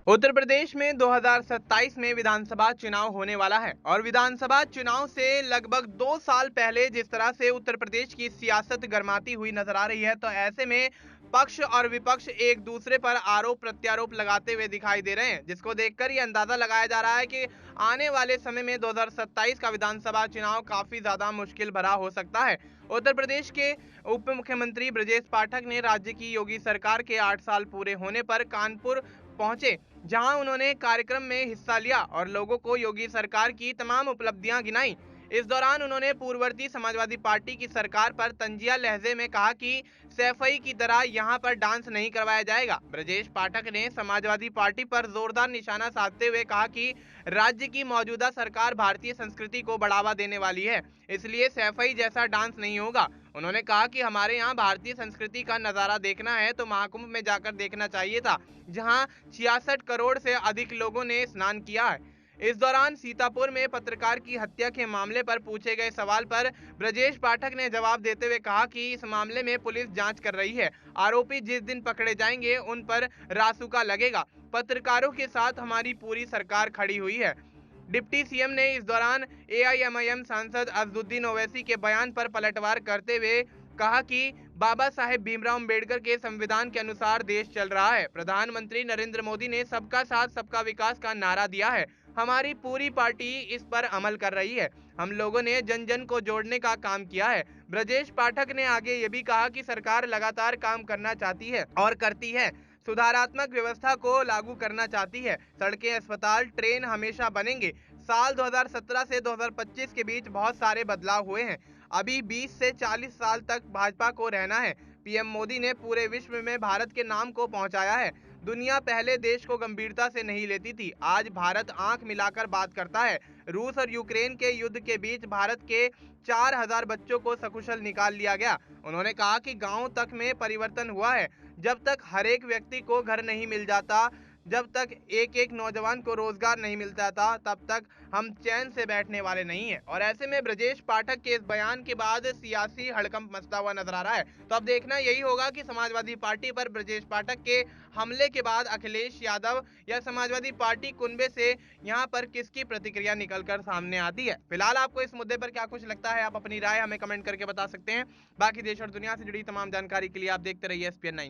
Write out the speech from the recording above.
उत्तर प्रदेश में 2027 में विधानसभा चुनाव होने वाला है और विधानसभा चुनाव से लगभग 2 साल पहले जिस तरह से उत्तर प्रदेश की सियासत गर्माती हुई नजर आ रही है, तो ऐसे में पक्ष और विपक्ष एक दूसरे पर आरोप प्रत्यारोप लगाते हुए दिखाई दे रहे हैं, जिसको देखकर ये अंदाजा लगाया जा रहा है कि आने वाले समय में 2027 का विधानसभा चुनाव काफी ज्यादा मुश्किल भरा हो सकता है। उत्तर प्रदेश के उप मुख्यमंत्री ब्रजेश पाठक ने राज्य की योगी सरकार के 8 साल पूरे होने पर कानपुर पहुंचे, जहां उन्होंने कार्यक्रम में हिस्सा लिया और लोगों को योगी सरकार की तमाम उपलब्धियां गिनाई। इस दौरान उन्होंने पूर्ववर्ती समाजवादी पार्टी की सरकार पर तंजिया लहजे में कहा कि सैफई की तरह यहां पर डांस नहीं करवाया जाएगा। ब्रजेश पाठक ने समाजवादी पार्टी पर जोरदार निशाना साधते हुए कहा कि राज्य की मौजूदा सरकार भारतीय संस्कृति को बढ़ावा देने वाली है, इसलिए सैफई जैसा डांस नहीं होगा। उन्होंने कहा कि हमारे यहाँ भारतीय संस्कृति का नजारा देखना है तो महाकुंभ में जाकर देखना चाहिए था, जहां 66 करोड़ से अधिक लोगों ने स्नान किया है। इस दौरान सीतापुर में पत्रकार की हत्या के मामले पर पूछे गए सवाल पर ब्रजेश पाठक ने जवाब देते हुए कहा कि इस मामले में पुलिस जांच कर रही है। आरोपी जिस दिन पकड़े जाएंगे उन पर रासुका लगेगा। पत्रकारों के साथ हमारी पूरी सरकार खड़ी हुई है। डिप्टी सीएम ने इस दौरान एआईएमआईएम सांसद अजदुद्दीन ओवैसी के बयान पर पलटवार करते हुए कहा कि बाबा साहेब भीमराव अंबेडकर के संविधान के अनुसार देश चल रहा है। प्रधानमंत्री नरेंद्र मोदी ने सबका साथ सबका विकास का नारा दिया है। हमारी पूरी पार्टी इस पर अमल कर रही है। हम लोगों ने जन जन को जोड़ने का काम किया है। ब्रजेश पाठक ने आगे ये भी कहा कि सरकार लगातार काम करना चाहती है और करती है, सुधारात्मक व्यवस्था को लागू करना चाहती है। सड़कें, अस्पताल, ट्रेन हमेशा बनेंगे। साल 2017 से 2025 के बीच बहुत सारे बदलाव हुए हैं। अभी 20 से 40 साल तक भाजपा को रहना है। पीएम मोदी ने पूरे विश्व में भारत के नाम को पहुंचाया है। दुनिया पहले देश को गंभीरता से नहीं लेती थी, आज भारत आंख मिलाकर बात करता है। रूस और यूक्रेन के युद्ध के बीच भारत के 4000 बच्चों को सकुशल निकाल लिया गया। उन्होंने कहा कि गांव तक में परिवर्तन हुआ है। जब तक हर एक व्यक्ति को घर नहीं मिल जाता, जब तक एक एक नौजवान को रोजगार नहीं मिलता था, तब तक हम चैन से बैठने वाले नहीं हैं। और ऐसे में ब्रजेश पाठक के इस बयान के बाद सियासी हड़कंप मचता हुआ नजर आ रहा है। तो अब देखना यही होगा कि समाजवादी पार्टी पर ब्रजेश पाठक के हमले के बाद अखिलेश यादव या समाजवादी पार्टी कुनबे से यहाँ पर किसकी प्रतिक्रिया निकलकर सामने आती है। फिलहाल आपको इस मुद्दे पर क्या कुछ लगता है, आप अपनी राय हमें कमेंट करके बता सकते हैं। बाकी देश और दुनिया से जुड़ी तमाम जानकारी के लिए आप देखते रहिए SPN9 न्यूज।